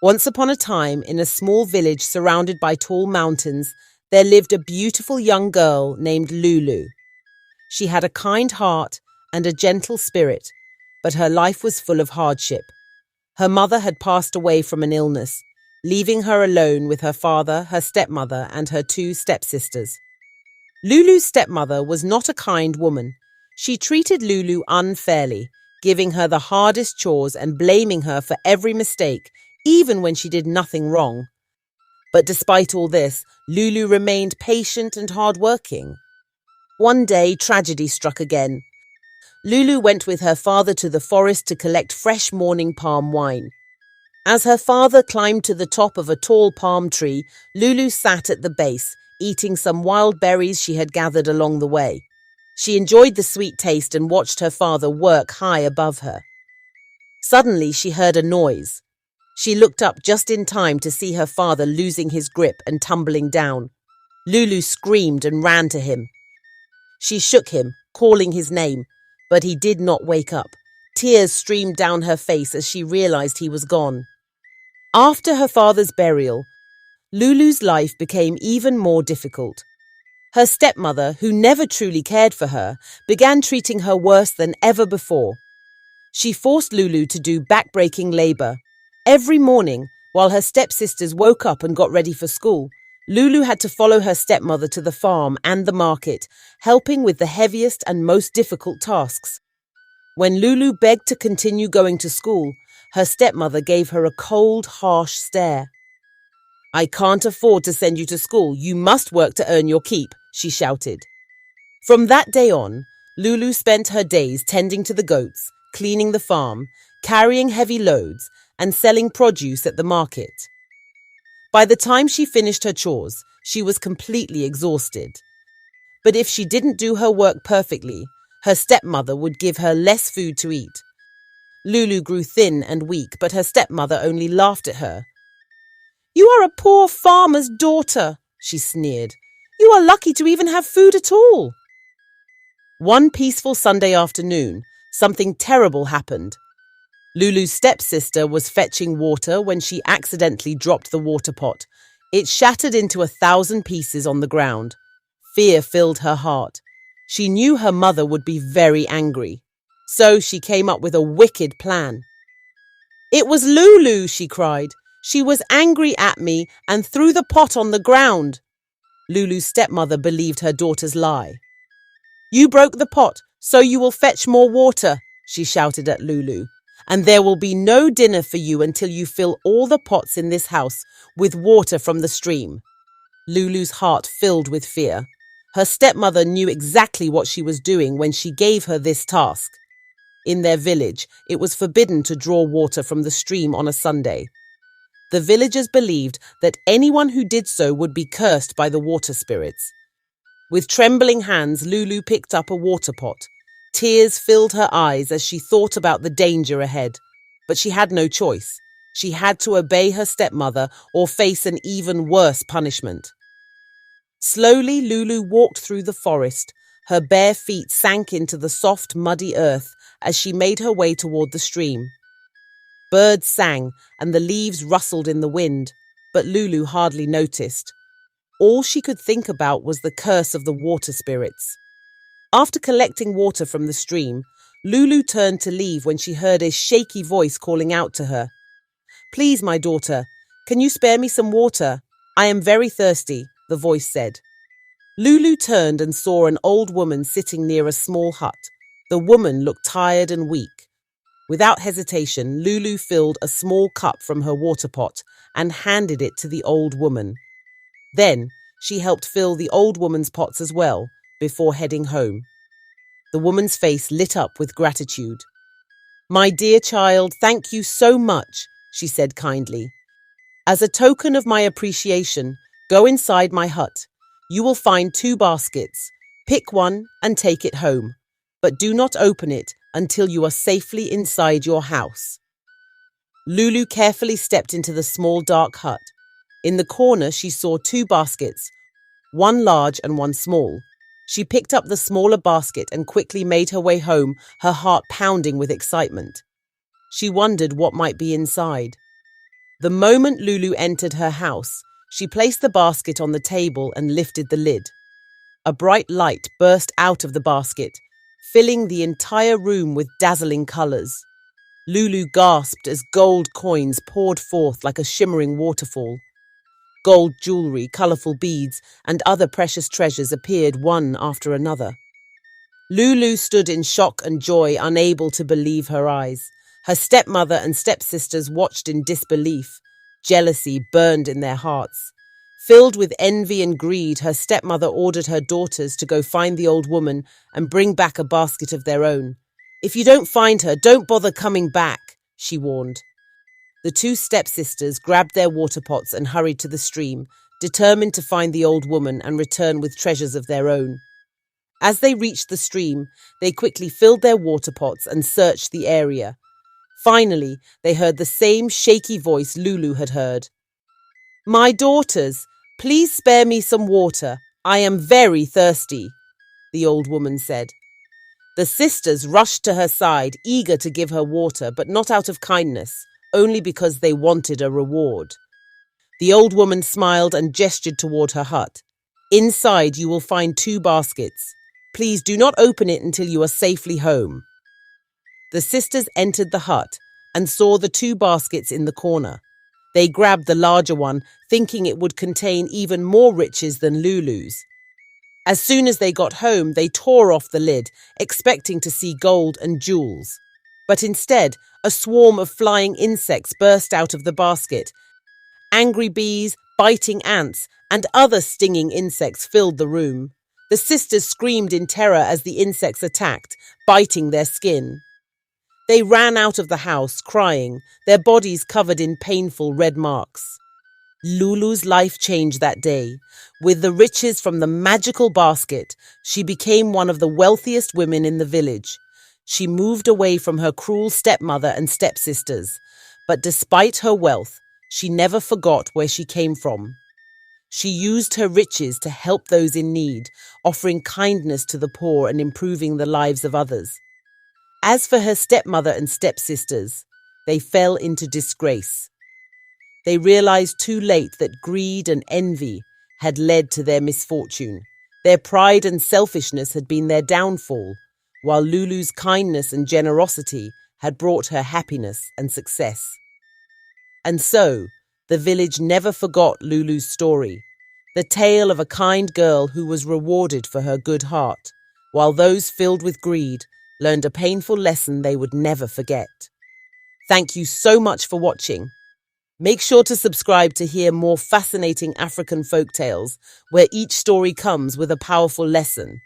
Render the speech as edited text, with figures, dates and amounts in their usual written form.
Once upon a time, in a small village surrounded by tall mountains, there lived a beautiful young girl named Lulu. She had a kind heart and a gentle spirit, but her life was full of hardship. Her mother had passed away from an illness, leaving her alone with her father, her stepmother, and her two stepsisters. Lulu's stepmother was not a kind woman. She treated Lulu unfairly, giving her the hardest chores and blaming her for every mistake, even when she did nothing wrong. But despite all this, Lulu remained patient and hardworking. One day, tragedy struck again. Lulu went with her father to the forest to collect fresh morning palm wine. As her father climbed to the top of a tall palm tree, Lulu sat at the base, eating some wild berries she had gathered along the way. She enjoyed the sweet taste and watched her father work high above her. Suddenly, she heard a noise. She looked up just in time to see her father losing his grip and tumbling down. Lulu screamed and ran to him. She shook him, calling his name, but he did not wake up. Tears streamed down her face as she realized he was gone. After her father's burial, Lulu's life became even more difficult. Her stepmother, who never truly cared for her, began treating her worse than ever before. She forced Lulu to do back-breaking labor. Every morning, while her stepsisters woke up and got ready for school, Lulu had to follow her stepmother to the farm and the market, helping with the heaviest and most difficult tasks. When Lulu begged to continue going to school, her stepmother gave her a cold, harsh stare. "I can't afford to send you to school. You must work to earn your keep," she shouted. From that day on, Lulu spent her days tending to the goats, cleaning the farm, carrying heavy loads, and selling produce at the market. By the time she finished her chores, she was completely exhausted. But if she didn't do her work perfectly, her stepmother would give her less food to eat. Lulu grew thin and weak, but her stepmother only laughed at her. "You are a poor farmer's daughter," she sneered. "You are lucky to even have food at all." One peaceful Sunday afternoon, something terrible happened. Lulu's stepsister was fetching water when she accidentally dropped the water pot. It shattered into 1,000 pieces on the ground. Fear filled her heart. She knew her mother would be very angry. So she came up with a wicked plan. "It was Lulu," she cried. "She was angry at me and threw the pot on the ground." Lulu's stepmother believed her daughter's lie. "You broke the pot, so you will fetch more water," she shouted at Lulu. "And there will be no dinner for you until you fill all the pots in this house with water from the stream." Lulu's heart filled with fear. Her stepmother knew exactly what she was doing when she gave her this task. In their village, it was forbidden to draw water from the stream on a Sunday. The villagers believed that anyone who did so would be cursed by the water spirits. With trembling hands, Lulu picked up a water pot. Tears filled her eyes as she thought about the danger ahead. But she had no choice. She had to obey her stepmother or face an even worse punishment. Slowly, Lulu walked through the forest. Her bare feet sank into the soft, muddy earth as she made her way toward the stream. Birds sang and the leaves rustled in the wind, but Lulu hardly noticed. All she could think about was the curse of the water spirits. After collecting water from the stream, Lulu turned to leave when she heard a shaky voice calling out to her. "Please, my daughter, can you spare me some water? I am very thirsty," the voice said. Lulu turned and saw an old woman sitting near a small hut. The woman looked tired and weak. Without hesitation, Lulu filled a small cup from her water pot and handed it to the old woman. Then she helped fill the old woman's pots as well, before heading home. The woman's face lit up with gratitude. "My dear child, thank you so much," she said kindly. "As a token of my appreciation, go inside my hut. You will find 2 baskets. Pick one and take it home, but do not open it until you are safely inside your house." Lulu carefully stepped into the small dark hut. In the corner, she saw 2 baskets, one large and one small. She picked up the smaller basket and quickly made her way home, her heart pounding with excitement. She wondered what might be inside. The moment Lulu entered her house, she placed the basket on the table and lifted the lid. A bright light burst out of the basket, filling the entire room with dazzling colors. Lulu gasped as gold coins poured forth like a shimmering waterfall. Gold jewelry, colorful beads, and other precious treasures appeared one after another. Lulu stood in shock and joy, unable to believe her eyes. Her stepmother and stepsisters watched in disbelief. Jealousy burned in their hearts. Filled with envy and greed, her stepmother ordered her daughters to go find the old woman and bring back a basket of their own. "If you don't find her, don't bother coming back," she warned. The two stepsisters grabbed their water pots and hurried to the stream, determined to find the old woman and return with treasures of their own. As they reached the stream, they quickly filled their water pots and searched the area. Finally, they heard the same shaky voice Lulu had heard. "My daughters, please spare me some water. I am very thirsty," the old woman said. The sisters rushed to her side, eager to give her water, but not out of kindness, only because they wanted a reward. The old woman smiled and gestured toward her hut. "Inside you will find 2 baskets. Please do not open it until you are safely home." The sisters entered the hut and saw the 2 baskets in the corner. They grabbed the larger one, thinking it would contain even more riches than Lulu's. As soon as they got home, they tore off the lid, expecting to see gold and jewels. But instead, a swarm of flying insects burst out of the basket. Angry bees, biting ants, and other stinging insects filled the room. The sisters screamed in terror as the insects attacked, biting their skin. They ran out of the house, crying, their bodies covered in painful red marks. Lulu's life changed that day. With the riches from the magical basket, she became one of the wealthiest women in the village. She moved away from her cruel stepmother and stepsisters, but despite her wealth, she never forgot where she came from. She used her riches to help those in need, offering kindness to the poor and improving the lives of others. As for her stepmother and stepsisters, they fell into disgrace. They realized too late that greed and envy had led to their misfortune. Their pride and selfishness had been their downfall, while Lulu's kindness and generosity had brought her happiness and success. And so, the village never forgot Lulu's story, the tale of a kind girl who was rewarded for her good heart, while those filled with greed learned a painful lesson they would never forget. Thank you so much for watching. Make sure to subscribe to hear more fascinating African folktales where each story comes with a powerful lesson.